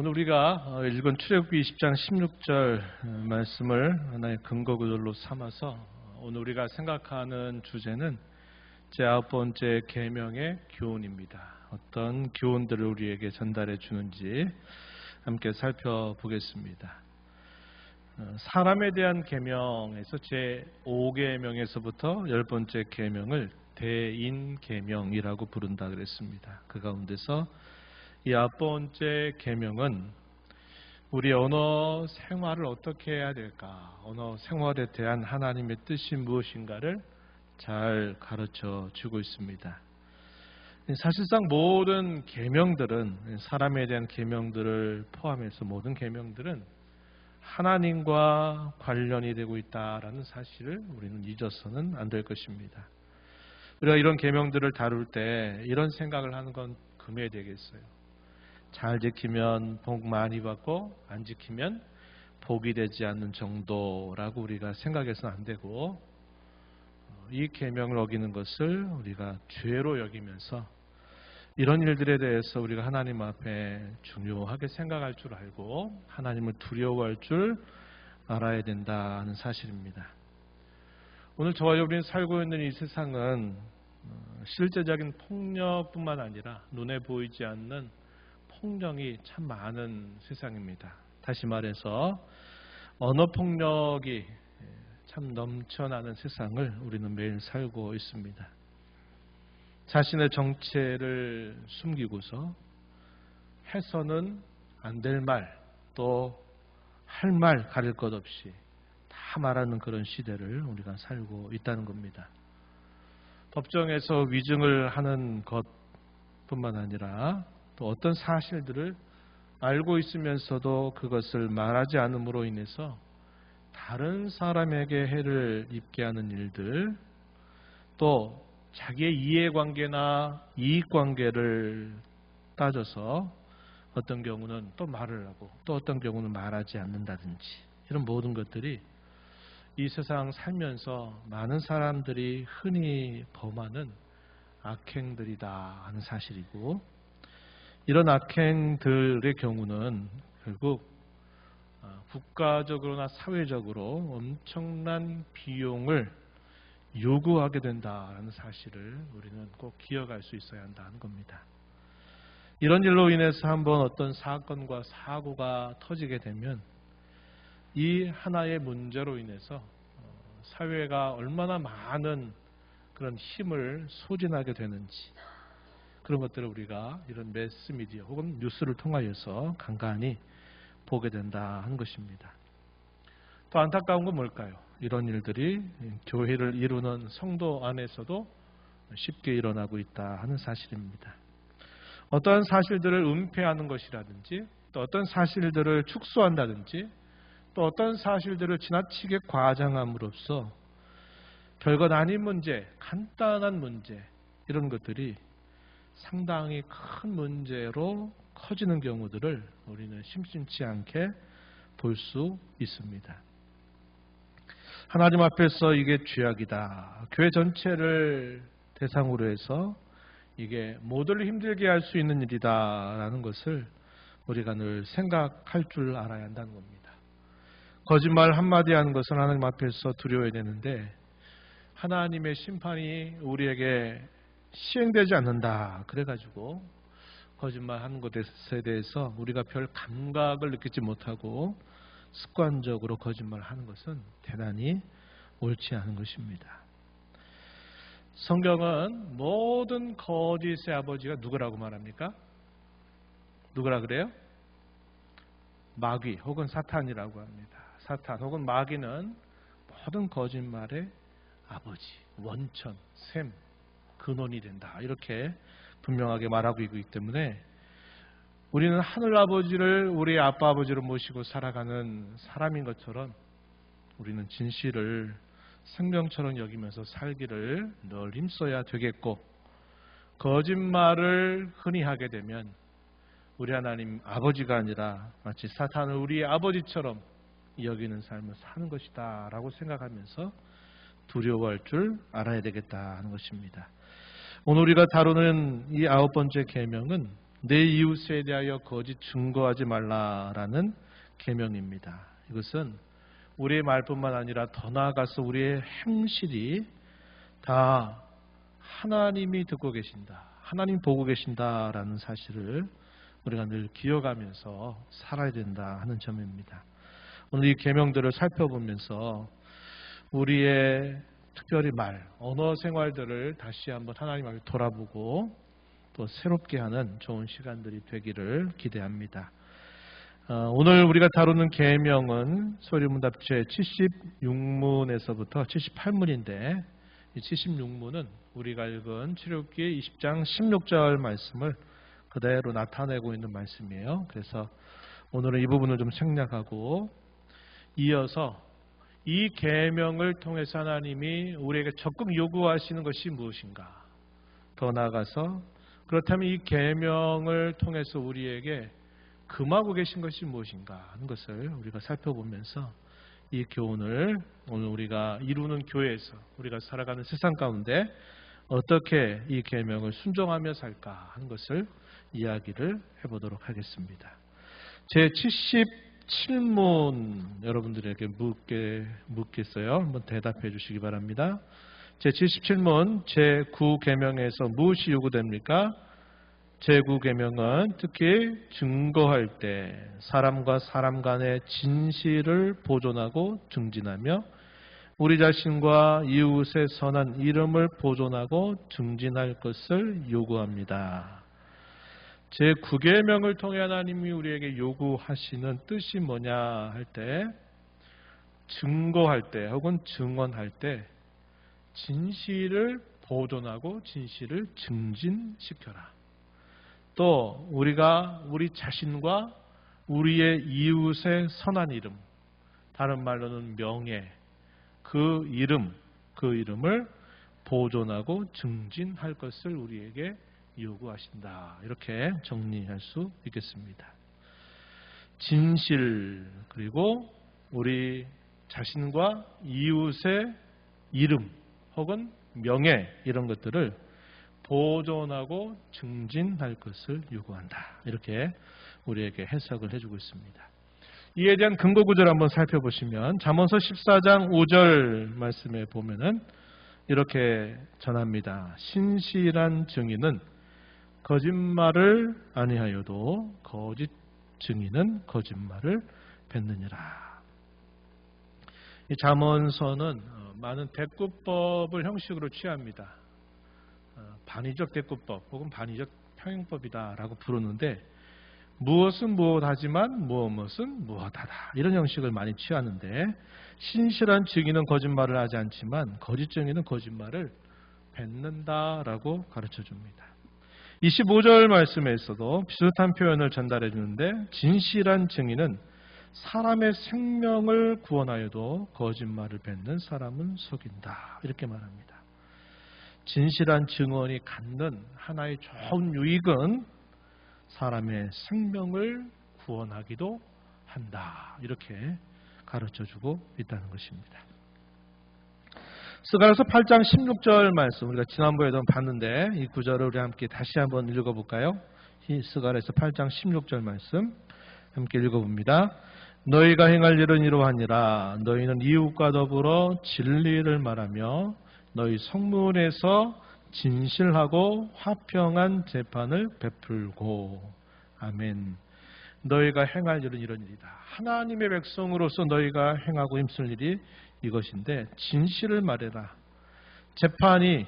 오늘 우리가 읽은 출애굽기 20장 16절 말씀을 하나의 근거 구절로 삼아서 오늘 우리가 생각하는 주제는 제9번째 계명의 교훈입니다. 어떤 교훈들을 우리에게 전달해 주는지 함께 살펴보겠습니다. 사람에 대한 계명에서 제5계명에서부터 10번째 계명을 대인계명이라고 부른다 그랬습니다. 그 가운데서 이 9번째 계명은 우리 언어 생활을 어떻게 해야 될까, 언어 생활에 대한 하나님의 뜻이 무엇인가를 잘 가르쳐 주고 있습니다. 사실상 모든 계명들은, 사람에 대한 계명들을 포함해서 모든 계명들은 하나님과 관련이 되고 있다라는 사실을 우리는 잊어서는 안 될 것입니다. 우리가 이런 계명들을 다룰 때 이런 생각을 하는 건 금해야 되겠어요. 잘 지키면 복 많이 받고 안 지키면 복이 되지 않는 정도라고 우리가 생각해서는 안 되고, 이 계명을 어기는 것을 우리가 죄로 여기면서 이런 일들에 대해서 우리가 하나님 앞에 중요하게 생각할 줄 알고 하나님을 두려워할 줄 알아야 된다는 사실입니다. 오늘 저와 여러분이 살고 있는 이 세상은 실제적인 폭력뿐만 아니라 눈에 보이지 않는 폭력이 참 많은 세상입니다. 다시 말해서 언어폭력이 참 넘쳐나는 세상을 우리는 매일 살고 있습니다. 자신의 정체를 숨기고서 해서는 안 될 말, 또 할 말 가릴 것 없이 다 말하는 그런 시대를 우리가 살고 있다는 겁니다. 법정에서 위증을 하는 것뿐만 아니라 또 어떤 사실들을 알고 있으면서도 그것을 말하지 않음으로 인해서 다른 사람에게 해를 입게 하는 일들, 또 자기의 이해관계나 이익관계를 따져서 어떤 경우는 또 말을 하고 또 어떤 경우는 말하지 않는다든지, 이런 모든 것들이 이 세상 살면서 많은 사람들이 흔히 범하는 악행들이다 하는 사실이고, 이런 악행들의 경우는 결국 국가적으로나 사회적으로 엄청난 비용을 요구하게 된다는 사실을 우리는 꼭 기억할 수 있어야 한다는 겁니다. 이런 일로 인해서 한번 어떤 사건과 사고가 터지게 되면 이 하나의 문제로 인해서 사회가 얼마나 많은 그런 힘을 소진하게 되는지, 그런 것들을 우리가 이런 매스미디어 혹은 뉴스를 통하여서 간간히 보게 된다 하는 것입니다. 또 안타까운 건 뭘까요? 이런 일들이 교회를 이루는 성도 안에서도 쉽게 일어나고 있다 하는 사실입니다. 어떤 사실들을 은폐하는 것이라든지, 또 어떤 사실들을 축소한다든지, 또 어떤 사실들을 지나치게 과장함으로써 별것 아닌 문제, 간단한 문제, 이런 것들이 상당히 큰 문제로 커지는 경우들을 우리는 심심치 않게 볼 수 있습니다. 하나님 앞에서 이게 죄악이다, 교회 전체를 대상으로 해서 이게 모두를 힘들게 할 수 있는 일이다라는 것을 우리가 늘 생각할 줄 알아야 한다는 겁니다. 거짓말 한마디 하는 것은 하나님 앞에서 두려워야 되는데, 하나님의 심판이 우리에게 시행되지 않는다 그래가지고 거짓말하는 것에 대해서 우리가 별 감각을 느끼지 못하고 습관적으로 거짓말하는 것은 대단히 옳지 않은 것입니다. 성경은 모든 거짓의 아버지가 누구라고 말합니까? 누구라 그래요? 마귀 혹은 사탄이라고 합니다. 사탄 혹은 마귀는 모든 거짓말의 아버지, 원천, 샘, 근원이 된다, 이렇게 분명하게 말하고 있기 때문에 우리는 하늘 아버지를 우리의 아빠 아버지로 모시고 살아가는 사람인 것처럼 우리는 진실을 생명처럼 여기면서 살기를 늘 힘써야 되겠고, 거짓말을 흔히 하게 되면 우리 하나님 아버지가 아니라 마치 사탄을 우리의 아버지처럼 여기는 삶을 사는 것이다 라고 생각하면서 두려워할 줄 알아야 되겠다 하는 것입니다. 오늘 우리가 다루는 이 9번째 계명은 내 이웃에 대하여 거짓 증거하지 말라라는 계명입니다. 이것은 우리의 말뿐만 아니라 더 나아가서 우리의 행실이 다 하나님이 듣고 계신다, 하나님 보고 계신다라는 사실을 우리가 늘 기억하면서 살아야 된다 하는 점입니다. 오늘 이 계명들을 살펴보면서 우리의 특별히 언어 생활들을 다시 한번 하나님 앞에 돌아보고 또 새롭게 하는 좋은 시간들이 되기를 기대합니다. 오늘 우리가 다루는 계명은 소리문답 제 76문에서부터 78문인데 이 76문은 우리가 읽은 출애굽기 20장 16절 말씀을 그대로 나타내고 있는 말씀이에요. 그래서 오늘은 이 부분을 좀 생략하고 이어서 이 계명을 통해서 하나님이 우리에게 적극 요구하시는 것이 무엇인가? 더 나아가서 그렇다면 이 계명을 통해서 우리에게 금하고 계신 것이 무엇인가 하는 것을 우리가 살펴보면서 이 교훈을 오늘 우리가 이루는 교회에서 우리가 살아가는 세상 가운데 어떻게 이 계명을 순종하며 살까 하는 것을 이야기를 해보도록 하겠습니다. 제 77문 여러분들에게 묻겠어요. 한번 대답해 주시기 바랍니다. 제77문 제9계명에서 무엇이 요구됩니까? 제9계명은 특히 증거할 때 사람과 사람 간의 진실을 보존하고 증진하며 우리 자신과 이웃의 선한 이름을 보존하고 증진할 것을 요구합니다. 제9계명을 통해 하나님이 우리에게 요구하시는 뜻이 뭐냐 할 때 증거할 때 혹은 증언할 때 진실을 보존하고 진실을 증진시켜라. 또 우리가 우리 자신과 우리의 이웃의 선한 이름, 다른 말로는 명예, 그 이름을 보존하고 증진할 것을 우리에게 요구하신다. 이렇게 정리할 수 있겠습니다. 진실 그리고 우리 자신과 이웃의 이름 혹은 명예 이런 것들을 보존하고 증진할 것을 요구한다. 이렇게 우리에게 해석을 해주고 있습니다. 이에 대한 근거 구절 한번 살펴보시면 잠언서 14장 5절 말씀에 보면은 이렇게 전합니다. 신실한 증인은 거짓말을 아니하여도 거짓 증인은 거짓말을 뱉느니라. 이 잠언서는 많은 대꾸법을 형식으로 취합니다. 반의적 대꾸법 혹은 반의적 평행법이다라고 부르는데 무엇은 무엇하지만 무엇은 무엇하다 이런 형식을 많이 취하는데 신실한 증인은 거짓말을 하지 않지만 거짓 증인은 거짓말을 뱉는다라고 가르쳐 줍니다. 25절 말씀에서도 비슷한 표현을 전달해 주는데 진실한 증인은 사람의 생명을 구원하여도 거짓말을 뱉는 사람은 속인다 이렇게 말합니다. 진실한 증언이 갖는 하나의 좋은 유익은 사람의 생명을 구원하기도 한다 이렇게 가르쳐주고 있다는 것입니다. 스가랴서 8장 16절 말씀 우리가 지난번에도 봤는데 이 구절을 우리 함께 다시 한번 읽어볼까요? 스가랴서 8장 16절 말씀 함께 읽어봅니다. 너희가 행할 일은 이러하니라. 너희는 이웃과 더불어 진리를 말하며 너희 성문에서 진실하고 화평한 재판을 베풀고. 아멘. 너희가 행할 일은 이런 일이다. 하나님의 백성으로서 너희가 행하고 힘쓸 일이 이것인데 진실을 말해라. 재판이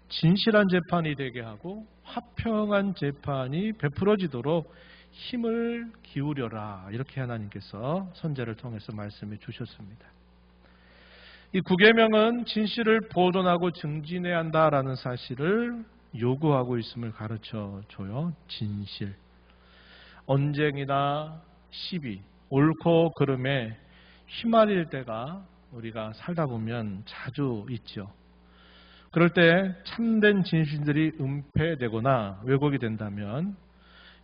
진실한 재판이 되게 하고 화평한 재판이 베풀어지도록 힘을 기울여라. 이렇게 하나님께서 선지자를 통해서 말씀해 주셨습니다. 이 9계명은 진실을 보존하고 증진해야 한다라는 사실을 요구하고 있음을 가르쳐 줘요. 진실. 언쟁이나 시비, 옳고 그름에 휘말릴 때가 우리가 살다 보면 자주 있죠. 그럴 때 참된 진실들이 은폐되거나 왜곡이 된다면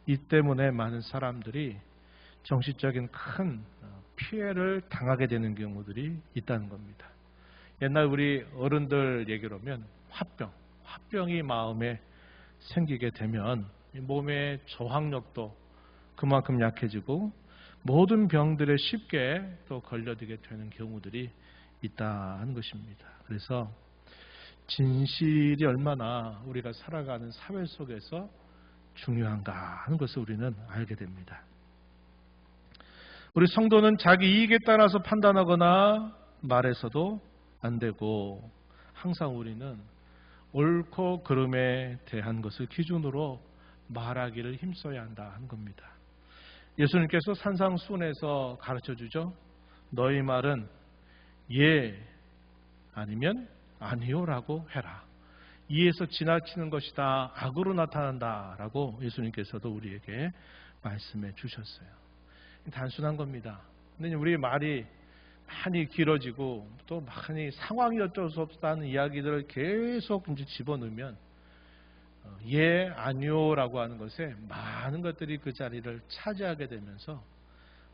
이 때문에 많은 사람들이 정신적인 큰 피해를 당하게 되는 경우들이 있다는 겁니다. 옛날 우리 어른들 얘기로 하면 화병이 마음에 생기게 되면 몸의 저항력도 그만큼 약해지고 모든 병들에 쉽게 또 걸려들게 되는 경우들이 있다는 것입니다. 그래서 진실이 얼마나 우리가 살아가는 사회 속에서 중요한가 하는 것을 우리는 알게 됩니다. 우리 성도는 자기 이익에 따라서 판단하거나 말해서도 안 되고 항상 우리는 옳고 그름에 대한 것을 기준으로 말하기를 힘써야 한다 하는 겁니다. 예수님께서 산상수훈에서 가르쳐주죠. 너희 말은 예 아니면 아니요라고 해라. 이에서 지나치는 것이다. 악으로 나타난다 라고 예수님께서도 우리에게 말씀해 주셨어요. 단순한 겁니다. 근데 우리의 말이 많이 길어지고 또 많이 상황이 어쩔 수 없다는 이야기들을 계속 이제 집어넣으면 예, 아니요라고 하는 것에 많은 것들이 그 자리를 차지하게 되면서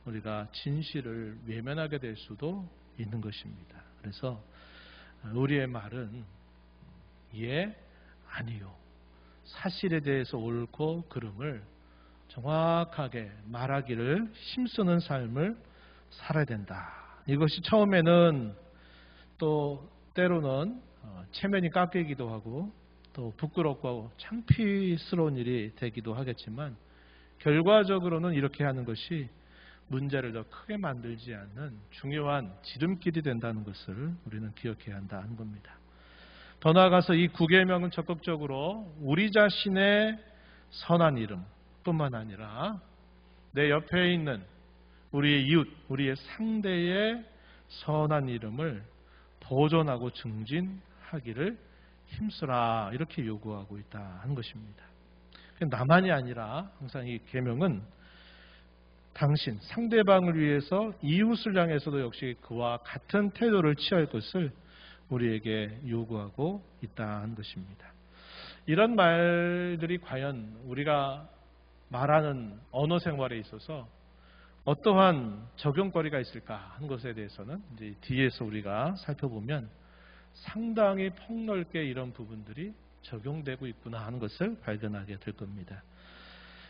우리가 진실을 외면하게 될 수도 있는 것입니다. 그래서 우리의 말은 예, 아니요. 사실에 대해서 옳고 그름을 정확하게 말하기를 힘쓰는 삶을 살아야 된다. 이것이 처음에는 또 때로는 체면이 깎이기도 하고 또 부끄럽고 창피스러운 일이 되기도 하겠지만 결과적으로는 이렇게 하는 것이 문제를 더 크게 만들지 않는 중요한 지름길이 된다는 것을 우리는 기억해야 한다는 겁니다. 더 나아가서 이 9계명은 적극적으로 우리 자신의 선한 이름 뿐만 아니라 내 옆에 있는 우리의 이웃, 우리의 상대의 선한 이름을 보존하고 증진하기를 힘쓰라 이렇게 요구하고 있다 하는 것입니다. 나만이 아니라 항상 이 계명은 당신, 상대방을 위해서 이웃을 향해서도 역시 그와 같은 태도를 취할 것을 우리에게 요구하고 있다는 것입니다. 이런 말들이 과연 우리가 말하는 언어 생활에 있어서 어떠한 적용거리가 있을까 하는 것에 대해서는 이제 뒤에서 우리가 살펴보면 상당히 폭넓게 이런 부분들이 적용되고 있구나 하는 것을 발견하게 될 겁니다.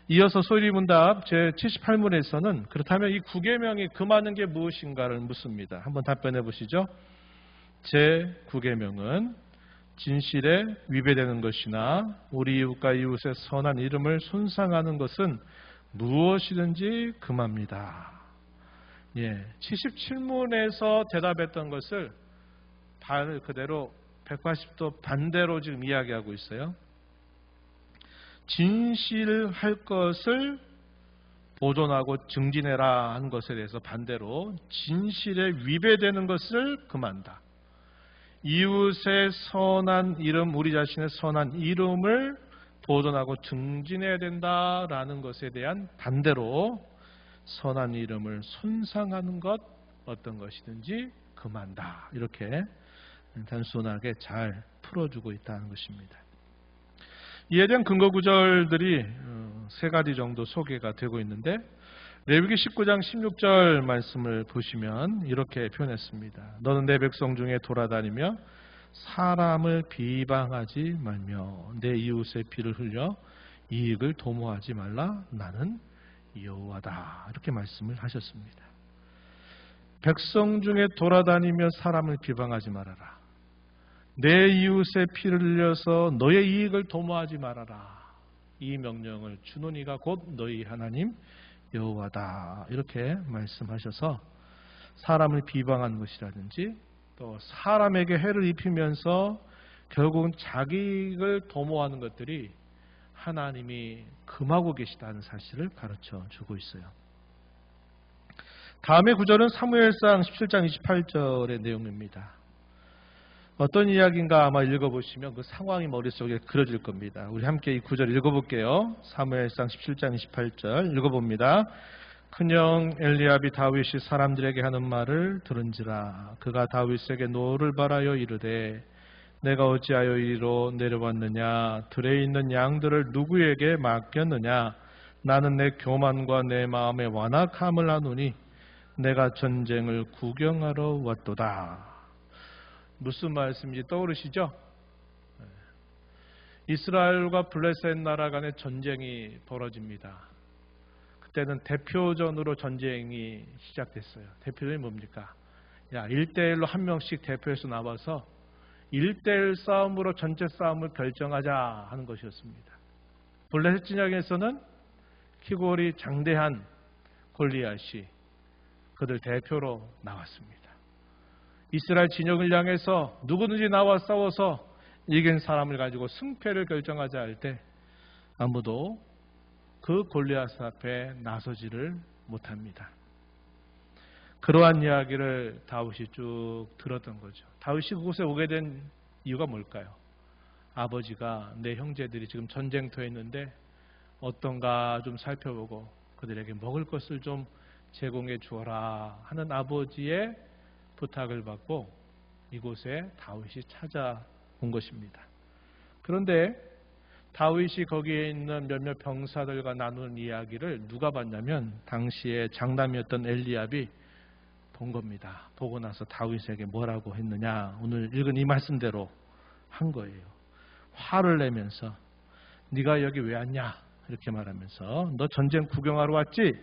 이어서 소리문답 제78문에서는 그렇다면 이 9계명이 금하는 게 무엇인가를 묻습니다. 한번 답변해 보시죠. 제9계명은 진실에 위배되는 것이나 우리 이웃과 이웃의 선한 이름을 손상하는 것은 무엇이든지 금합니다. 77문에서 대답했던 것을 그대로 180도 반대로 지금 이야기하고 있어요. 진실할 것을 보존하고 증진해라 하는 것에 대해서 반대로 진실에 위배되는 것을 금한다. 이웃의 선한 이름, 우리 자신의 선한 이름을 보존하고 증진해야 된다라는 것에 대한 반대로 선한 이름을 손상하는 것 어떤 것이든지 금한다. 이렇게 단순하게 잘 풀어주고 있다는 것입니다. 이에 대한 근거 구절들이 세 가지 정도 소개가 되고 있는데 레위기 19장 16절 말씀을 보시면 이렇게 표현했습니다. 너는 내 백성 중에 돌아다니며 사람을 비방하지 말며 내 이웃의 피를 흘려 이익을 도모하지 말라. 나는 여호와다. 이렇게 말씀을 하셨습니다. 백성 중에 돌아다니며 사람을 비방하지 말아라. 내 이웃의 피를 흘려서 너의 이익을 도모하지 말아라. 이 명령을 주는 이가 곧 너희 하나님 여호와다. 이렇게 말씀하셔서 사람을 비방하는 것이라든지 또 사람에게 해를 입히면서 결국은 자기 이익을 도모하는 것들이 하나님이 금하고 계시다는 사실을 가르쳐 주고 있어요. 다음의 구절은 사무엘상 17장 28절의 내용입니다. 어떤 이야기인가 아마 읽어보시면 그 상황이 머릿속에 그려질 겁니다. 우리 함께 이 구절 읽어볼게요. 사무엘상 17장 28절 읽어봅니다. 큰형 엘리압이 다윗이 사람들에게 하는 말을 들은지라. 그가 다윗에게 노를 바라여 이르되 내가 어찌하여 이리로 내려왔느냐. 들에 있는 양들을 누구에게 맡겼느냐. 나는 내 교만과 내 마음의 완악함을 아노니 내가 전쟁을 구경하러 왔도다. 무슨 말씀인지 떠오르시죠? 이스라엘과 블레셋 나라 간의 전쟁이 벌어집니다. 그때는 대표전으로 전쟁이 시작됐어요. 대표전이 뭡니까? 1대1로 한 명씩 대표에서 나와서 1대1 싸움으로 전체 싸움을 결정하자 하는 것이었습니다. 블레셋 진영에서는 키골이 장대한 골리앗이 그들 대표로 나왔습니다. 이스라엘 진영을 향해서 누구든지 나와 싸워서 이긴 사람을 가지고 승패를 결정하자 할 때 아무도 그 골리앗 앞에 나서지를 못합니다. 그러한 이야기를 다윗이 쭉 들었던 거죠. 다윗이 그곳에 오게 된 이유가 뭘까요? 아버지가 내 형제들이 지금 전쟁터에 있는데 어떤가 좀 살펴보고 그들에게 먹을 것을 좀 제공해 주어라 하는 아버지의 부탁을 받고 이곳에 다윗이 찾아온 것입니다. 그런데 다윗이 거기에 있는 몇몇 병사들과 나누는 이야기를 누가 봤냐면 당시에 장남이었던 엘리압이 본 겁니다. 보고 나서 다윗에게 뭐라고 했느냐, 오늘 읽은 이 말씀대로 한 거예요. 화를 내면서 네가 여기 왜 왔냐 이렇게 말하면서 너 전쟁 구경하러 왔지?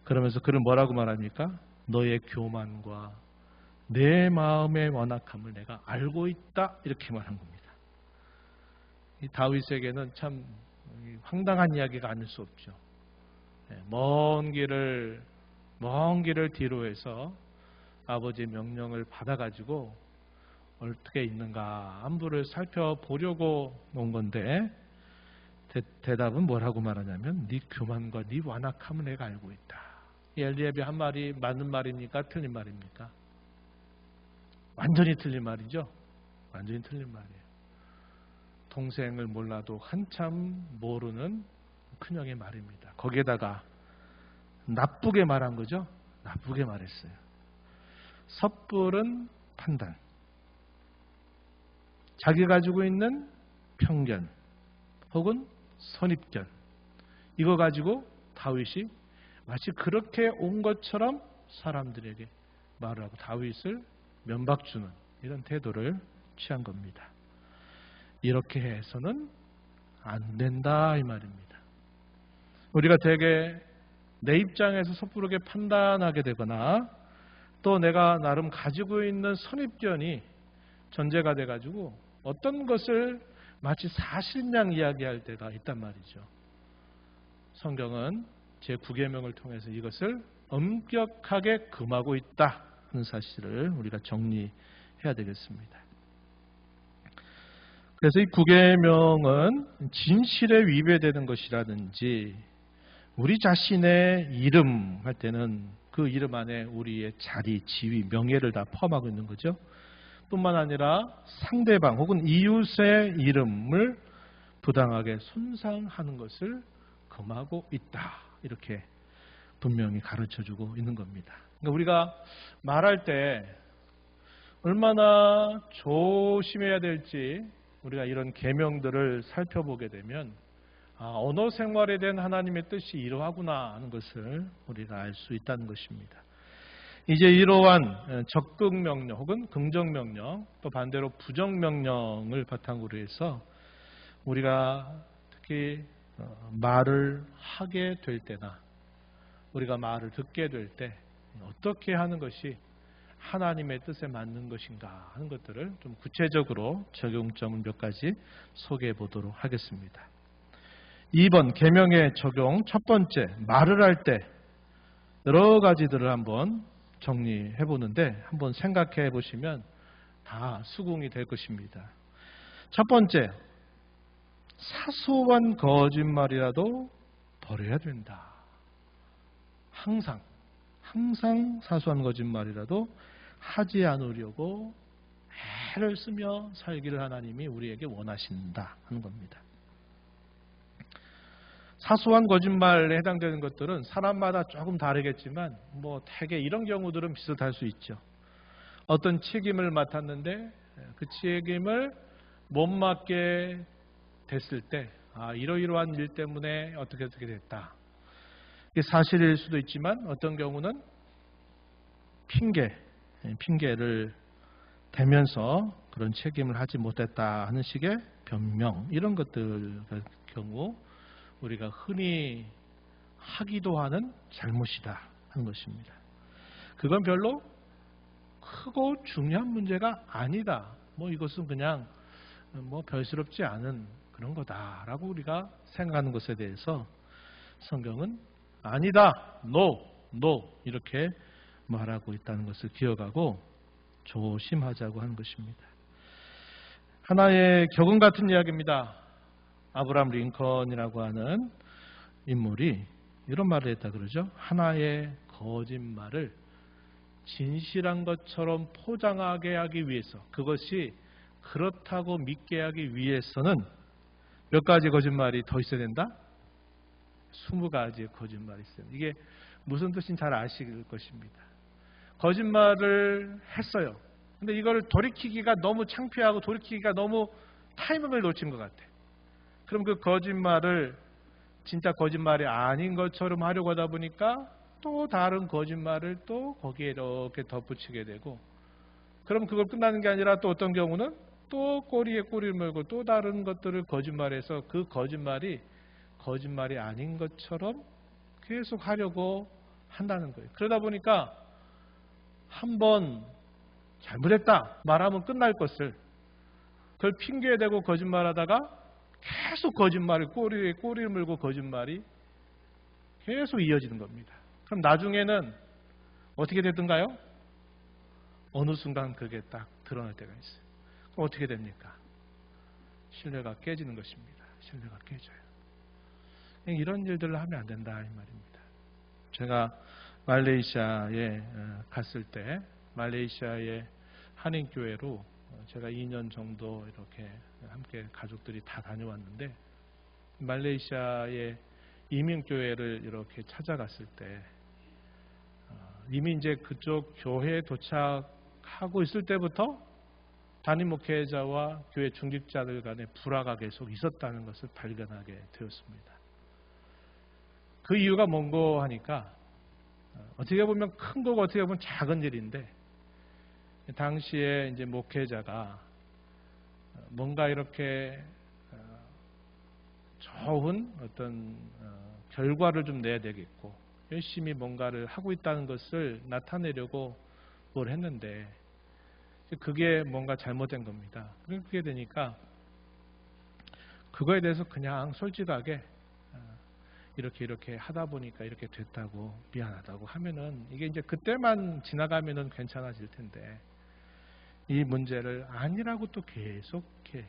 그러면서 그를 뭐라고 말합니까? 너의 교만과 내 마음의 완악함을 내가 알고 있다 이렇게 말한 겁니다. 이 다윗에게는 참 황당한 이야기가 아닐 수 없죠. 먼 길을 뒤로 해서 아버지의 명령을 받아가지고 어떻게 있는가 안부를 살펴보려고 온 건데 대답은 뭐라고 말하냐면 네 교만과 네 완악함을 내가 알고 있다. 이 엘리압이 한 말이 맞는 말입니까? 틀린 말입니까? 완전히 틀린 말이죠. 완전히 틀린 말이에요. 동생을 몰라도 한참 모르는 큰형의 말입니다. 거기에다가 나쁘게 말한 거죠. 나쁘게 말했어요. 섣부른 판단, 자기 가지고 있는 편견 혹은 선입견, 이거 가지고 다윗이 마치 그렇게 온 것처럼 사람들에게 말을 하고 다윗을 면박주는 이런 태도를 취한 겁니다. 이렇게 해서는 안 된다 이 말입니다. 우리가 대개 내 입장에서 섣부르게 판단하게 되거나 또 내가 나름 가지고 있는 선입견이 전제가 돼가지고 어떤 것을 마치 사실냥 이야기할 때가 있단 말이죠. 성경은 제9계명을 통해서 이것을 엄격하게 금하고 있다 하는 사실을 우리가 정리해야 되겠습니다. 그래서 이 9계명은 진실에 위배되는 것이라든지 우리 자신의 이름 할 때는 그 이름 안에 우리의 자리, 지위, 명예를 다 포함하고 있는 거죠. 뿐만 아니라 상대방 혹은 이웃의 이름을 부당하게 손상하는 것을 금하고 있다. 이렇게 분명히 가르쳐주고 있는 겁니다. 그러니까 우리가 말할 때 얼마나 조심해야 될지 우리가 이런 계명들을 살펴보게 되면 언어 생활에 대한 하나님의 뜻이 이러하구나 하는 것을 우리가 알 수 있다는 것입니다. 이제 이러한 적극명령 혹은 긍정명령 또 반대로 부정명령을 바탕으로 해서 우리가 특히 말을 하게 될 때나 우리가 말을 듣게 될 때 어떻게 하는 것이 하나님의 뜻에 맞는 것인가 하는 것들을 좀 구체적으로 적용점을 몇 가지 소개해 보도록 하겠습니다. 2번 계명의 적용 첫 번째 말을 할 때 여러 가지들을 한번 정리해 보는데 한번 생각해 보시면 다 수긍이 될 것입니다. 첫 번째 사소한 거짓말이라도 버려야 된다. 항상 사소한 거짓말이라도 하지 않으려고 애를 쓰며 살기를 하나님이 우리에게 원하신다 하는 겁니다. 사소한 거짓말에 해당되는 것들은 사람마다 조금 다르겠지만 대개 이런 경우들은 비슷할 수 있죠. 어떤 책임을 맡았는데 그 책임을 못 맡게 됐을 때 이러이러한 일 때문에 어떻게 됐다. 이게 사실일 수도 있지만 어떤 경우는 핑계를 대면서 그런 책임을 하지 못했다 하는 식의 변명 이런 것들 경우 우리가 흔히 하기도 하는 잘못이다 하는 것입니다. 그건 별로 크고 중요한 문제가 아니다. 이것은 그냥 별스럽지 않은 그런 거다라고 우리가 생각하는 것에 대해서 성경은 아니다, no 이렇게 말하고 있다는 것을 기억하고 조심하자고 하는 것입니다. 하나의 격언 같은 이야기입니다. 아브라함 링컨이라고 하는 인물이 이런 말을 했다 그러죠. 하나의 거짓말을 진실한 것처럼 포장하게 하기 위해서, 그것이 그렇다고 믿게 하기 위해서는 몇 가지 거짓말이 더 있어야 된다? 20가지의 거짓말이 있어요. 이게 무슨 뜻인지 잘 아실 것입니다. 거짓말을 했어요. 근데 이걸 돌이키기가 너무 창피하고 돌이키기가 너무 타이밍을 놓친 것 같아. 그럼 그 거짓말을 진짜 거짓말이 아닌 것처럼 하려고 하다 보니까 또 다른 거짓말을 또 거기에 이렇게 덧붙이게 되고, 그럼 그걸 끝나는 게 아니라 또 어떤 경우는 또 꼬리에 꼬리를 물고 또 다른 것들을 거짓말해서 그 거짓말이 아닌 것처럼 계속 하려고 한다는 거예요. 그러다 보니까 한번 잘못했다 말하면 끝날 것을 그걸 핑계에 대고 거짓말하다가 계속 거짓말을 꼬리에 꼬리를 물고 거짓말이 계속 이어지는 겁니다. 그럼 나중에는 어떻게 되든가요? 어느 순간 그게 딱 드러날 때가 있어요. 그럼 어떻게 됩니까? 신뢰가 깨지는 것입니다. 신뢰가 깨져요. 이런 일들을 하면 안 된다 이 말입니다. 제가 말레이시아에 갔을 때 말레이시아의 한인교회로 제가 2년 정도 이렇게 함께 가족들이 다 다녀왔는데, 말레이시아의 이민교회를 이렇게 찾아갔을 때 이미 이제 그쪽 교회에 도착하고 있을 때부터 담임 목회자와 교회 중직자들 간의 불화가 계속 있었다는 것을 발견하게 되었습니다. 그 이유가 뭔고 하니까 어떻게 보면 큰 거고 어떻게 보면 작은 일인데, 당시에 이제 목회자가 뭔가 이렇게 좋은 어떤 결과를 좀 내야 되겠고 열심히 뭔가를 하고 있다는 것을 나타내려고 뭘 했는데 그게 뭔가 잘못된 겁니다. 그렇게 되니까 그거에 대해서 그냥 솔직하게 이렇게 하다 보니까 이렇게 됐다고 미안하다고 하면은 이게 이제 그때만 지나가면은 괜찮아질 텐데, 이 문제를 아니라고 또 계속 이렇게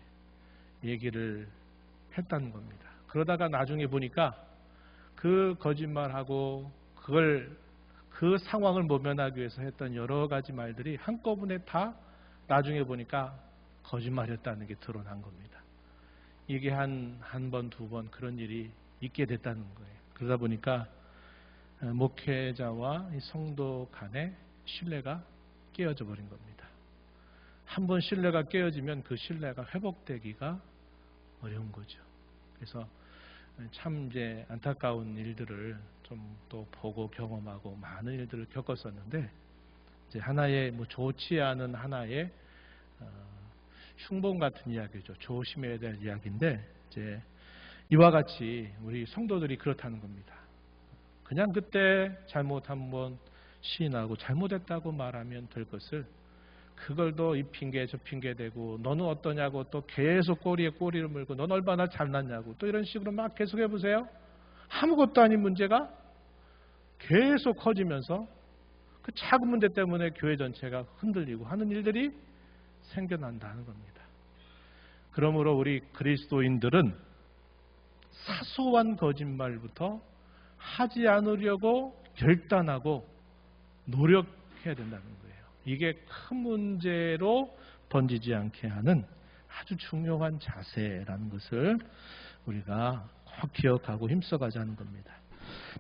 얘기를 했다는 겁니다. 그러다가 나중에 보니까 그 거짓말하고 그 상황을 모면하기 위해서 했던 여러 가지 말들이 한꺼번에 다 나중에 보니까 거짓말이었다는 게 드러난 겁니다. 이게 한 번, 두 번 그런 일이 있게 됐다는 거예요. 그러다 보니까 목회자와 성도 간의 신뢰가 깨어져 버린 겁니다. 한번 신뢰가 깨어지면 그 신뢰가 회복되기가 어려운 거죠. 그래서 참 이제 안타까운 일들을 좀 또 보고 경험하고 많은 일들을 겪었었는데, 이제 하나의 좋지 않은 하나의 흉봉 같은 이야기죠. 조심해야 될 이야기인데, 이제 이와 같이 우리 성도들이 그렇다는 겁니다. 그냥 그때 잘못 한번 시인하고 잘못했다고 말하면 될 것을 그걸 또 이 핑계 저 핑계 대고 너는 어떠냐고 또 계속 꼬리에 꼬리를 물고 넌 얼마나 잘났냐고 또 이런 식으로 막 계속 해보세요. 아무것도 아닌 문제가 계속 커지면서 그 작은 문제 때문에 교회 전체가 흔들리고 하는 일들이 생겨난다는 겁니다. 그러므로 우리 그리스도인들은 사소한 거짓말부터 하지 않으려고 결단하고 노력해야 된다는 거예요. 이게 큰 문제로 번지지 않게 하는 아주 중요한 자세라는 것을 우리가 꼭 기억하고 힘써가자는 겁니다.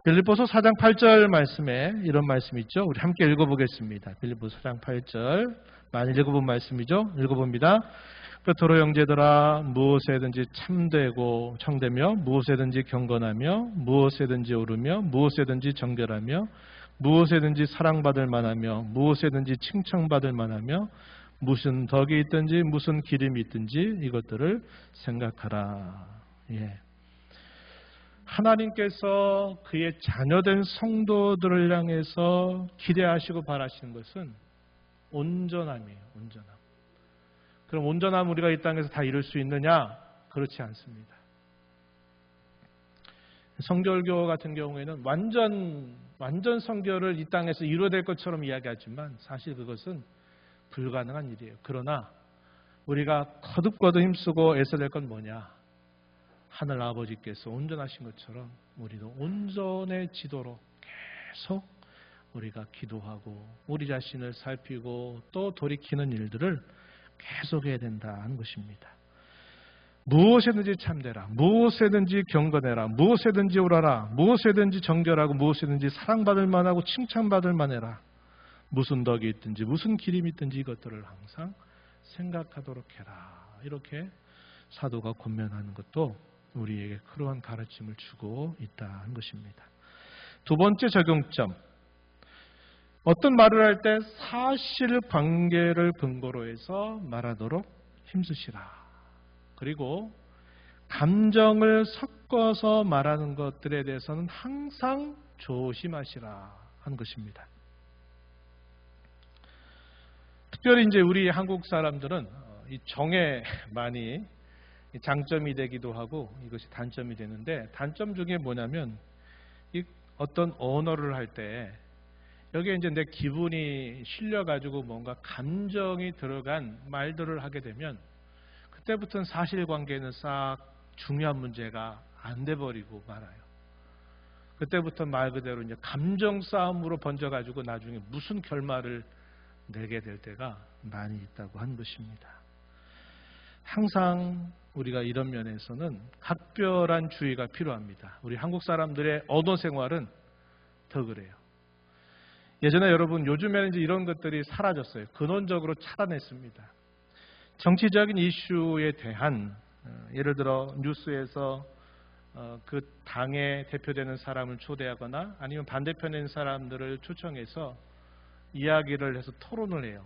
빌립보서 4장 8절 말씀에 이런 말씀이 있죠. 우리 함께 읽어보겠습니다. 빌립보서 4장 8절 많이 읽어본 말씀이죠. 읽어봅니다. 그토록 형제들아 무엇에든지 참되고 청되며 무엇에든지 경건하며 무엇에든지 오르며 무엇에든지 정결하며 무엇에든지 사랑받을 만하며 무엇에든지 칭찬받을 만하며 무슨 덕이 있든지 무슨 기림이 있든지 이것들을 생각하라. 예. 하나님께서 그의 자녀된 성도들을 향해서 기대하시고 바라시는 것은 온전함이에요. 온전함. 그럼 온전함 우리가 이 땅에서 다 이룰 수 있느냐? 그렇지 않습니다. 성결교 같은 경우에는 완전 성결을 이 땅에서 이루어낼 것처럼 이야기하지만 사실 그것은 불가능한 일이에요. 그러나 우리가 거듭거듭 힘쓰고 애써낼 건 뭐냐? 하늘 아버지께서 온전하신 것처럼 우리도 온전해지도록 계속 우리가 기도하고 우리 자신을 살피고 또 돌이키는 일들을 계속해야 된다는 것입니다. 무엇에든지 참되라. 무엇에든지 경건해라. 무엇에든지 옳아라. 무엇에든지 정결하고 무엇에든지 사랑받을 만하고 칭찬받을 만해라. 무슨 덕이 있든지 무슨 기림이 있든지 이것들을 항상 생각하도록 해라. 이렇게 사도가 권면하는 것도 우리에게 그러한 가르침을 주고 있다는 것입니다. 두 번째 적용점. 어떤 말을 할 때 사실관계를 근거로 해서 말하도록 힘쓰시라. 그리고 감정을 섞어서 말하는 것들에 대해서는 항상 조심하시라 하는 것입니다. 특별히 이제 우리 한국 사람들은 이 정에 많이 장점이 되기도 하고 이것이 단점이 되는데, 단점 중에 뭐냐면 이 어떤 언어를 할 때 여기에 이제 내 기분이 실려가지고 뭔가 감정이 들어간 말들을 하게 되면 그때부터는 사실관계는 싹 중요한 문제가 안 돼버리고 말아요. 그때부터 말 그대로 이제 감정 싸움으로 번져가지고 나중에 무슨 결말을 내게 될 때가 많이 있다고 하는 것입니다. 항상 우리가 이런 면에서는 각별한 주의가 필요합니다. 우리 한국 사람들의 언어 생활은 더 그래요. 예전에 여러분, 요즘에는 이제 이런 것들이 사라졌어요. 근원적으로 차단했습니다. 정치적인 이슈에 대한, 예를 들어 뉴스에서 그 당에 대표되는 사람을 초대하거나 아니면 반대편에 있는 사람들을 초청해서 이야기를 해서 토론을 해요.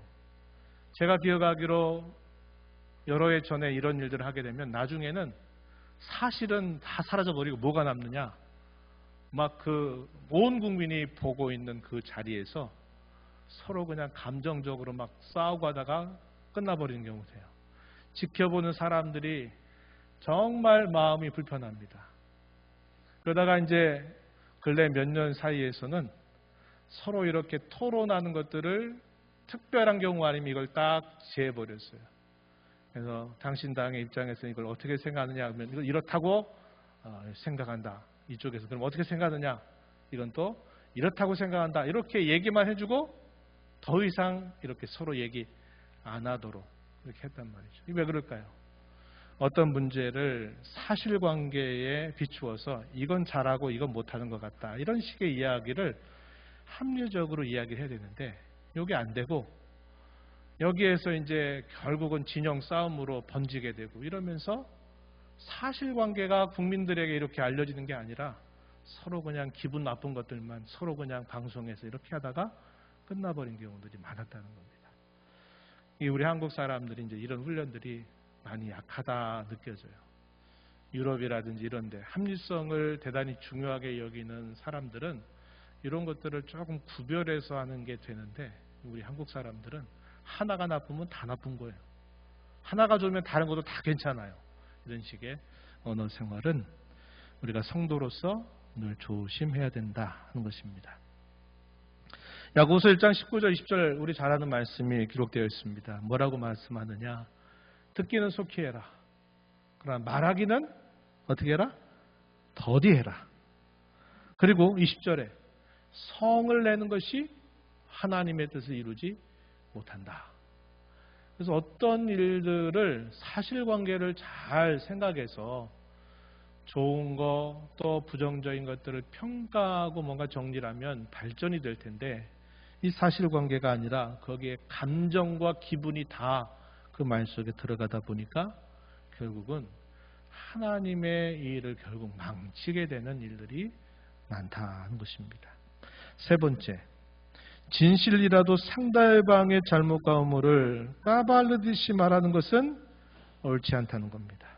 제가 기억하기로 여러 해 전에 이런 일들을 하게 되면 나중에는 사실은 다 사라져버리고 뭐가 남느냐, 막 그 온 국민이 보고 있는 그 자리에서 서로 그냥 감정적으로 막 싸우고 하다가 끝나버리는 경우도 돼요. 지켜보는 사람들이 정말 마음이 불편합니다. 그러다가 이제 근래 몇 년 사이에서는 서로 이렇게 토론하는 것들을 특별한 경우 아니면 이걸 딱 제해버렸어요. 그래서 당신 당의 입장에서 이걸 어떻게 생각하느냐 하면 이걸 이렇다고 생각한다. 이쪽에서 그럼 어떻게 생각하느냐? 이건 또 이렇다고 생각한다. 이렇게 얘기만 해주고 더 이상 이렇게 서로 얘기 안 하도록 이렇게 했단 말이죠. 이게 왜 그럴까요? 어떤 문제를 사실관계에 비추어서 이건 잘하고 이건 못하는 것 같다. 이런 식의 이야기를 합리적으로 이야기를 해야 되는데 이게 안 되고 여기에서 이제 결국은 진영 싸움으로 번지게 되고 이러면서 사실관계가 국민들에게 이렇게 알려지는 게 아니라 서로 그냥 기분 나쁜 것들만 서로 그냥 방송에서 이렇게 하다가 끝나버린 경우들이 많았다는 겁니다. 우리 한국 사람들이 이제 이런 훈련들이 많이 약하다 느껴져요. 유럽이라든지 이런 데 합리성을 대단히 중요하게 여기는 사람들은 이런 것들을 조금 구별해서 하는 게 되는데 우리 한국 사람들은 하나가 나쁘면 다 나쁜 거예요. 하나가 좋으면 다른 것도 다 괜찮아요. 이런 식의 언어 생활은 우리가 성도로서 늘 조심해야 된다 하는 것입니다. 야고보서 1장 19절 20절 우리 잘 아는 말씀이 기록되어 있습니다. 뭐라고 말씀하느냐? 듣기는 속히 해라. 그러나 말하기는 어떻게 해라? 더디해라. 그리고 20절에 성을 내는 것이 하나님의 뜻을 이루지 못한다. 그래서 어떤 일들을 사실관계를 잘 생각해서 좋은 거 또 부정적인 것들을 평가하고 뭔가 정리를 하면 발전이 될 텐데 이 사실관계가 아니라 거기에 감정과 기분이 다 그 말 속에 들어가다 보니까 결국은 하나님의 일을 결국 망치게 되는 일들이 많다는 것입니다. 세 번째, 진실이라도 상대방의 잘못과 의무를 까발르듯이 말하는 것은 옳지 않다는 겁니다.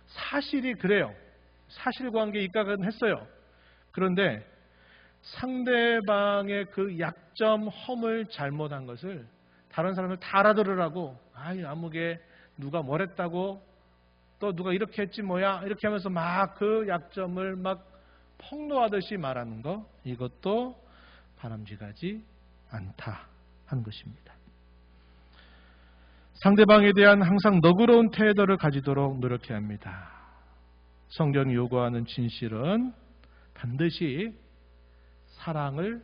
사실이 그래요. 사실관계에 입각은 했어요. 그런데 상대방의 그 약점, 허물, 잘못한 것을 다른 사람을 다 알아들으라고, 아무게 누가 뭘 했다고, 또 누가 이렇게 했지 뭐야, 이렇게 하면서 막 그 약점을 막 폭로하듯이 말하는 거, 이것도 바람직하지 않다 하는 것입니다. 상대방에 대한 항상 너그러운 태도를 가지도록 노력해야 합니다. 성경이 요구하는 진실은 반드시 사랑을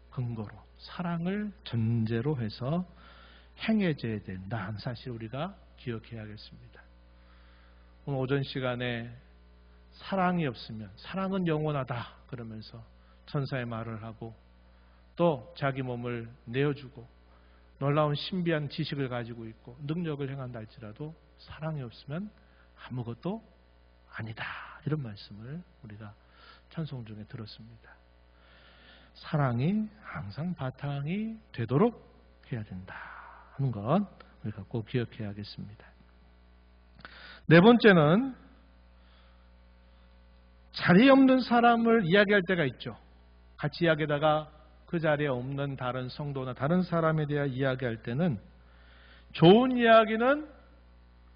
근거로, 사랑을 전제로 해서 행해져야 된다는 사실 우리가 기억해야겠습니다. 오늘 오전 시간에 사랑이 없으면, 사랑은 영원하다 그러면서 천사의 말을 하고, 또 자기 몸을 내어주고 놀라운 신비한 지식을 가지고 있고 능력을 행한다 할지라도 사랑이 없으면 아무것도 아니다, 이런 말씀을 우리가 찬송 중에 들었습니다. 사랑이 항상 바탕이 되도록 해야 된다 하는 것 우리가 꼭 기억해야겠습니다. 네 번째는 자리에 없는 사람을 이야기할 때가 있죠. 같이 이야기하다가 그 자리에 없는 다른 성도나 다른 사람에 대해 이야기할 때는 좋은 이야기는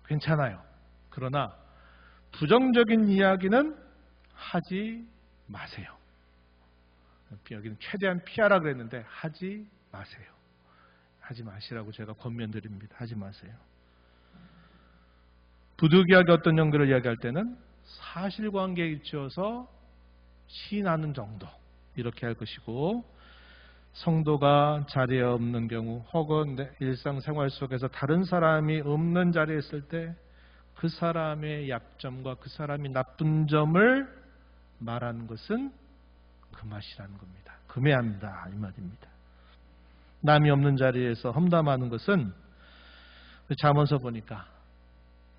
괜찮아요. 그러나 부정적인 이야기는 하지 마세요. 여기는 최대한 피하라 그랬는데 하지 마세요. 하지 마시라고 제가 권면드립니다. 하지 마세요. 부득이하게 어떤 연결을 이야기할 때는 사실관계에 있어서 시인하는 정도 이렇게 할 것이고, 성도가 자리에 없는 경우 혹은 일상생활 속에서 다른 사람이 없는 자리에 있을 때 그 사람의 약점과 그 사람이 나쁜 점을 말하는 것은 금하시라는 겁니다. 금해야 합니다, 이 말입니다. 남이 없는 자리에서 험담하는 것은 잠언서 보니까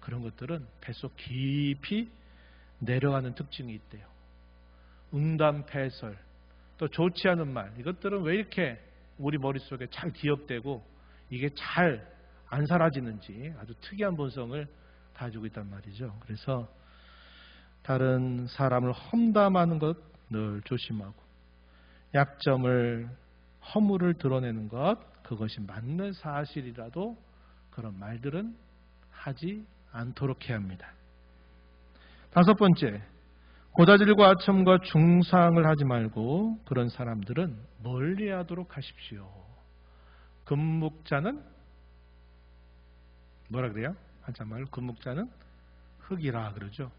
그런 것들은 뱃속 깊이 내려가는 특징이 있대요. 음담패설, 또 좋지 않은 말, 이것들은 왜 이렇게 우리 머릿속에 잘 기억되고 이게 잘 안 사라지는지 아주 특이한 본성을 가지고 있단 말이죠. 그래서 다른 사람을 험담하는 것 늘 조심하고, 약점을, 허물을 드러내는 것, 그것이 맞는 사실이라도 그런 말들은 하지 않도록 해야 합니다. 다섯 번째, 고자질과 아첨과 중상을 하지 말고 그런 사람들은 멀리하도록 하십시오. 금묵자는 뭐라 그래요? 한참말로 금묵자는 흙이라 그러죠.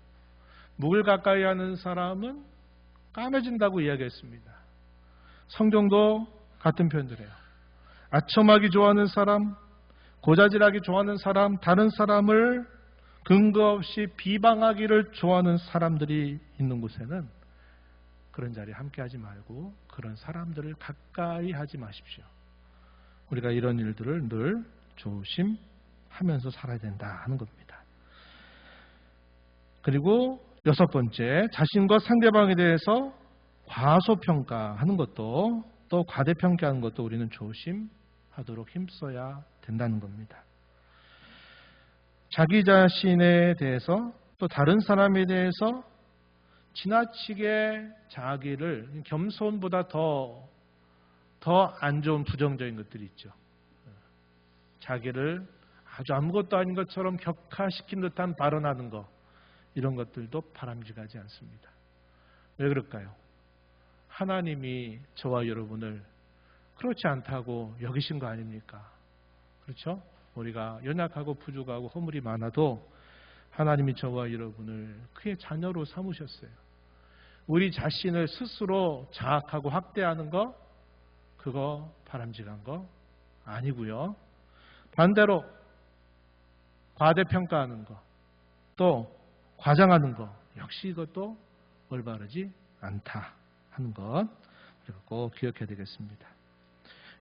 묵을 가까이 하는 사람은 까매진다고 이야기했습니다. 성경도 같은 표현을 해요. 아첨하기 좋아하는 사람, 고자질하기 좋아하는 사람, 다른 사람을 근거 없이 비방하기를 좋아하는 사람들이 있는 곳에는 그런 자리에 함께하지 말고 그런 사람들을 가까이 하지 마십시오. 우리가 이런 일들을 늘 조심하면서 살아야 된다 하는 겁니다. 그리고 여섯 번째, 자신과 상대방에 대해서 과소평가하는 것도, 또 과대평가하는 것도 우리는 조심하도록 힘써야 된다는 겁니다. 자기 자신에 대해서 또 다른 사람에 대해서 지나치게 자기를, 겸손보다 더 안 좋은 부정적인 것들이 있죠. 자기를 아주 아무것도 아닌 것처럼 격화시킨 듯한 발언하는 것, 이런 것들도 바람직하지 않습니다. 왜 그럴까요? 하나님이 저와 여러분을 그렇지 않다고 여기신 거 아닙니까? 그렇죠? 우리가 연약하고 부족하고 허물이 많아도 하나님이 저와 여러분을 그의 자녀로 삼으셨어요. 우리 자신을 스스로 자학하고 학대하는 거, 그거 바람직한 거 아니고요. 반대로 과대평가하는 거, 또 과장하는 거, 역시 이것도 올바르지 않다 하는 것 꼭 기억해야 되겠습니다.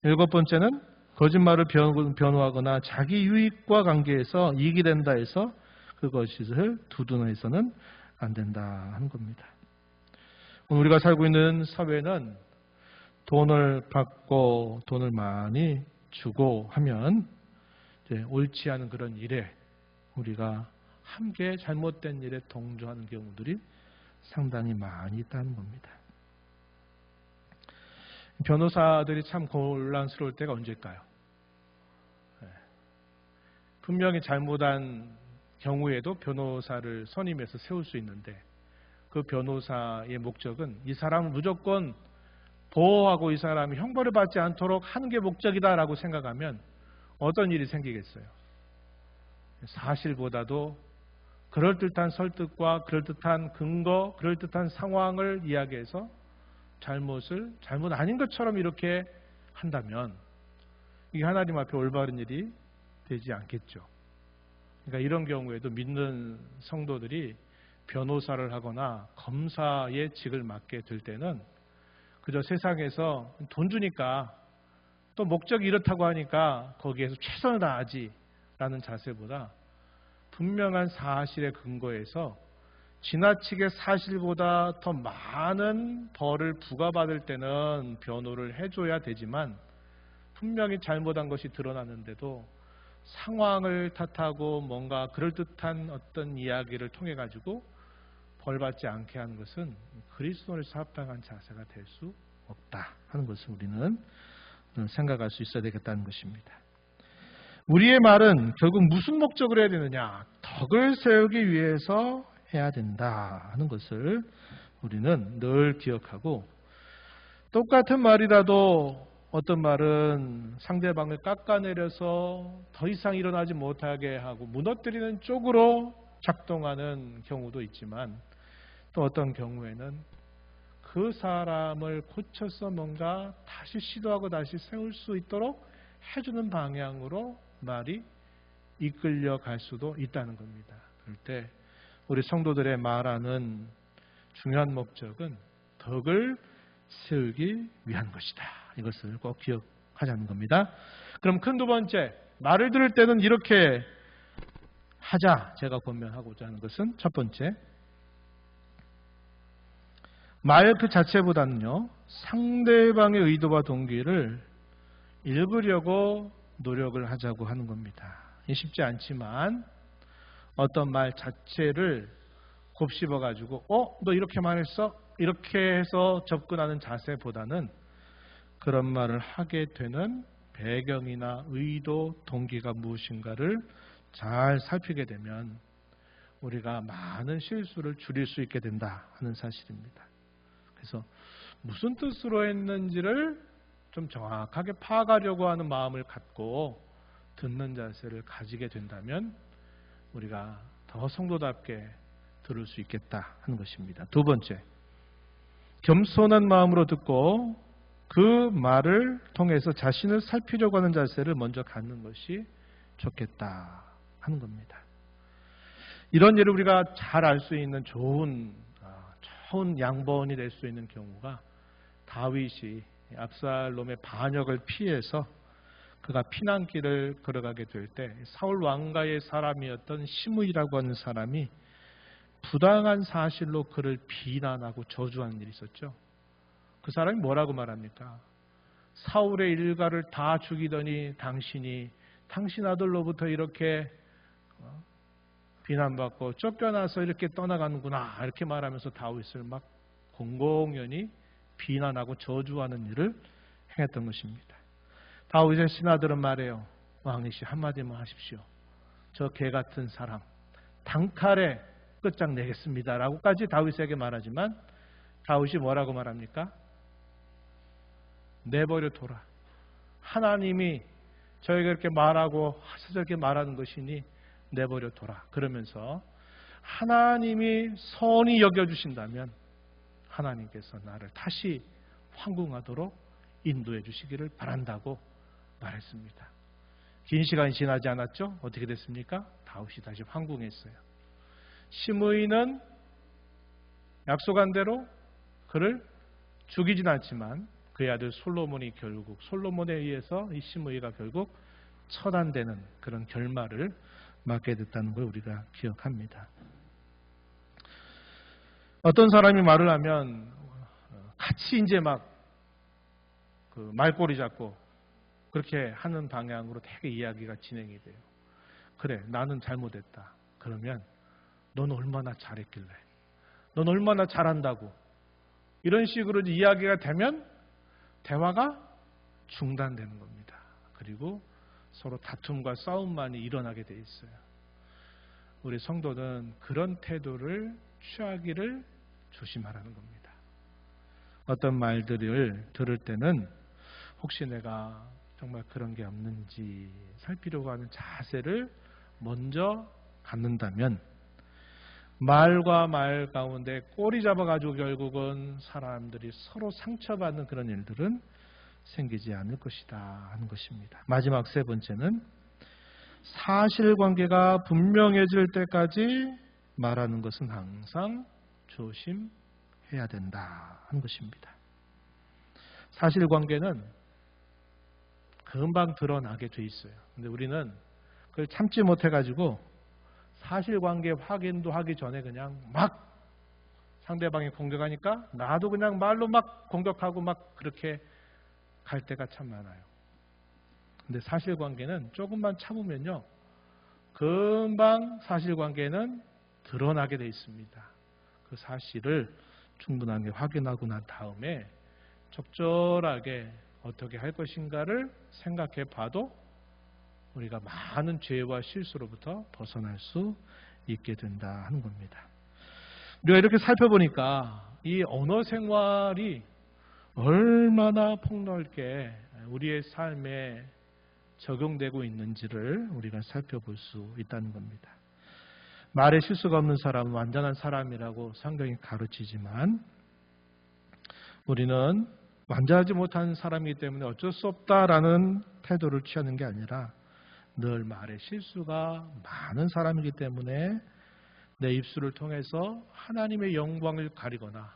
일곱 번째는 거짓말을 변호하거나 자기 유익과 관계에서 이익이 된다 해서 그것을 두둔해서는 안 된다 하는 겁니다. 우리가 살고 있는 사회는 돈을 받고 돈을 많이 주고 하면 이제 옳지 않은 그런 일에 우리가 함께 잘못된 일에 동조하는 경우들이 상당히 많이 있다는 겁니다. 변호사들이 참 곤란스러울 때가 언제일까요? 분명히 잘못한 경우에도 변호사를 선임해서 세울 수 있는데 그 변호사의 목적은 이 사람을 무조건 보호하고 이 사람이 형벌을 받지 않도록 하는 게 목적이다라고 생각하면 어떤 일이 생기겠어요? 사실보다도 그럴듯한 설득과 그럴듯한 근거, 그럴듯한 상황을 이야기해서 잘못 아닌 것처럼 이렇게 한다면 이게 하나님 앞에 올바른 일이 되지 않겠죠. 그러니까 이런 경우에도 믿는 성도들이 변호사를 하거나 검사의 직을 맡게 될 때는 그저 세상에서 돈 주니까 또 목적이 이렇다고 하니까 거기에서 최선을 다하지라는 자세보다 분명한 사실의 근거에서 지나치게 사실보다 더 많은 벌을 부과받을 때는 변호를 해줘야 되지만 분명히 잘못한 것이 드러나는데도 상황을 탓하고 뭔가 그럴듯한 어떤 이야기를 통해 가지고 벌받지 않게 하는 것은 그리스도인에서 합당한 자세가 될 수 없다 하는 것을 우리는 생각할 수 있어야 되겠다는 것입니다. 우리의 말은 결국 무슨 목적으로 해야 되느냐? 덕을 세우기 위해서 해야 된다 하는 것을 우리는 늘 기억하고, 똑같은 말이라도 어떤 말은 상대방을 깎아내려서 더 이상 일어나지 못하게 하고 무너뜨리는 쪽으로 작동하는 경우도 있지만, 또 어떤 경우에는 그 사람을 고쳐서 뭔가 다시 시도하고 다시 세울 수 있도록 해주는 방향으로 말이 이끌려 갈 수도 있다는 겁니다. 그럴 때 우리 성도들의 말하는 중요한 목적은 덕을 세우기 위한 것이다. 이것을 꼭 기억하자는 겁니다. 그럼 큰 두 번째, 말을 들을 때는 이렇게 하자. 제가 권면하고자 하는 것은 첫 번째, 말 그 자체보다는요, 상대방의 의도와 동기를 읽으려고 노력을 하자고 하는 겁니다. 쉽지 않지만 어떤 말 자체를 곱씹어 가지고 너 이렇게 말했어? 이렇게 해서 접근하는 자세보다는 그런 말을 하게 되는 배경이나 의도, 동기가 무엇인가를 잘 살피게 되면 우리가 많은 실수를 줄일 수 있게 된다 하는 사실입니다. 그래서 무슨 뜻으로 했는지를 좀 정확하게 파악하려고 하는 마음을 갖고 듣는 자세를 가지게 된다면 우리가 더 성도답게 들을 수 있겠다 하는 것입니다. 두 번째, 겸손한 마음으로 듣고 그 말을 통해서 자신을 살피려고 하는 자세를 먼저 갖는 것이 좋겠다 하는 겁니다. 이런 예를 우리가 잘 알 수 있는 좋은 양본이 될 수 있는 경우가, 다윗이 압살롬의 반역을 피해서 그가 피난길을 걸어가게 될 때 사울 왕가의 사람이었던 시므이라고 하는 사람이 부당한 사실로 그를 비난하고 저주하는 일이 있었죠. 그 사람이 뭐라고 말합니까? 사울의 일가를 다 죽이더니 당신 아들로부터 이렇게 비난받고 쫓겨나서 이렇게 떠나가는구나, 이렇게 말하면서 다윗을 막 공공연히 비난하고 저주하는 일을 행했던 것입니다. 다윗의 신하들은 말해요. 왕이시 한마디만 하십시오. 저 개같은 사람 단칼에 끝장내겠습니다 라고까지 다윗에게 말하지만 다윗이 뭐라고 말합니까? 내버려 둬라. 하나님이 저에게 이렇게 말하고 저렇게 말하는 것이니 내버려 둬라. 그러면서 하나님이 선히 여겨주신다면 하나님께서 나를 다시 황궁하도록 인도해 주시기를 바란다고 말했습니다. 긴 시간이 지나지 않았죠? 어떻게 됐습니까? 다윗이 다시 황궁했어요. 시므이는 약속한 대로 그를 죽이진 않지만 그의 아들 솔로몬에 의해서 이 시므이가 결국 처단되는 그런 결말을 맞게 됐다는 걸 우리가 기억합니다. 어떤 사람이 말을 하면 같이 이제 막 그 말꼬리 잡고 그렇게 하는 방향으로 되게 이야기가 진행이 돼요. 그래, 나는 잘못했다. 그러면 넌 얼마나 잘했길래? 넌 얼마나 잘한다고? 이런 식으로 이야기가 되면 대화가 중단되는 겁니다. 그리고 서로 다툼과 싸움만이 일어나게 돼 있어요. 우리 성도는 그런 태도를 취하기를 조심하라는 겁니다. 어떤 말들을 들을 때는 혹시 내가 정말 그런 게 없는지 살피려고 하는 자세를 먼저 갖는다면 말과 말 가운데 꼬리 잡아가지고 결국은 사람들이 서로 상처받는 그런 일들은 생기지 않을 것이다 하는 것입니다. 마지막 세 번째는 사실관계가 분명해질 때까지 말하는 것은 항상 조심해야 된다 하는 것입니다. 사실관계는 금방 드러나게 돼 있어요. 근데 우리는 그걸 참지 못해가지고 사실관계 확인도 하기 전에 그냥 막 상대방이 공격하니까 나도 그냥 말로 막 공격하고 막 그렇게 갈 때가 참 많아요. 근데 사실관계는 조금만 참으면요, 금방 사실관계는 드러나게 돼 있습니다. 그 사실을 충분하게 확인하고 난 다음에 적절하게 어떻게 할 것인가를 생각해 봐도 우리가 많은 죄와 실수로부터 벗어날 수 있게 된다 하는 겁니다. 우리가 이렇게 살펴보니까 이 언어 생활이 얼마나 폭넓게 우리의 삶에 적용되고 있는지를 우리가 살펴볼 수 있다는 겁니다. 말에 실수가 없는 사람은 완전한 사람이라고 성경이 가르치지만 우리는 완전하지 못한 사람이기 때문에 어쩔 수 없다라는 태도를 취하는 게 아니라 늘 말에 실수가 많은 사람이기 때문에 내 입술을 통해서 하나님의 영광을 가리거나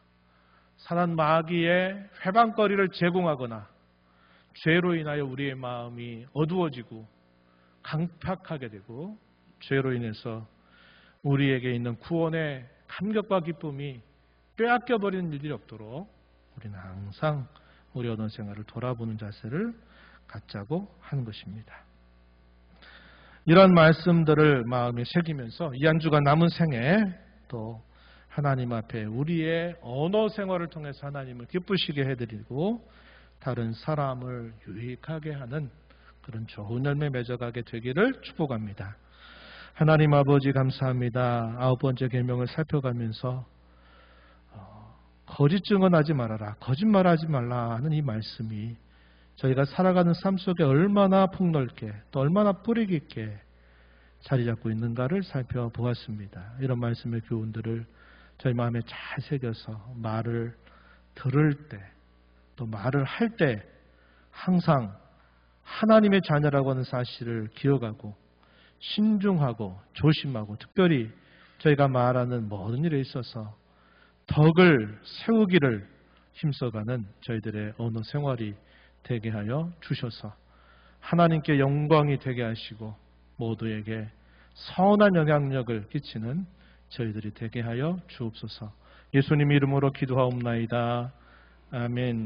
사단 마귀의 회방거리를 제공하거나 죄로 인하여 우리의 마음이 어두워지고 강팍하게 되고 죄로 인해서 우리에게 있는 구원의 감격과 기쁨이 빼앗겨버리는 일이 없도록 우리는 항상 우리 언어 생활을 돌아보는 자세를 갖자고 하는 것입니다. 이런 말씀들을 마음에 새기면서 이 한 주가 남은 생에 또 하나님 앞에 우리의 언어 생활을 통해서 하나님을 기쁘시게 해드리고 다른 사람을 유익하게 하는 그런 좋은 열매 맺어가게 되기를 축복합니다. 하나님 아버지 감사합니다. 9번째 계명을 살펴가면서 거짓 증언하지 말아라, 거짓말하지 말라 하는 이 말씀이 저희가 살아가는 삶 속에 얼마나 폭넓게 또 얼마나 뿌리 깊게 자리 잡고 있는가를 살펴보았습니다. 이런 말씀의 교훈들을 저희 마음에 잘 새겨서 말을 들을 때 또 말을 할 때 항상 하나님의 자녀라고 하는 사실을 기억하고 신중하고 조심하고 특별히 저희가 말하는 모든 일에 있어서 덕을 세우기를 힘써가는 저희들의 언어 생활이 되게 하여 주셔서 하나님께 영광이 되게 하시고 모두에게 선한 영향력을 끼치는 저희들이 되게 하여 주옵소서. 예수님 이름으로 기도하옵나이다. 아멘.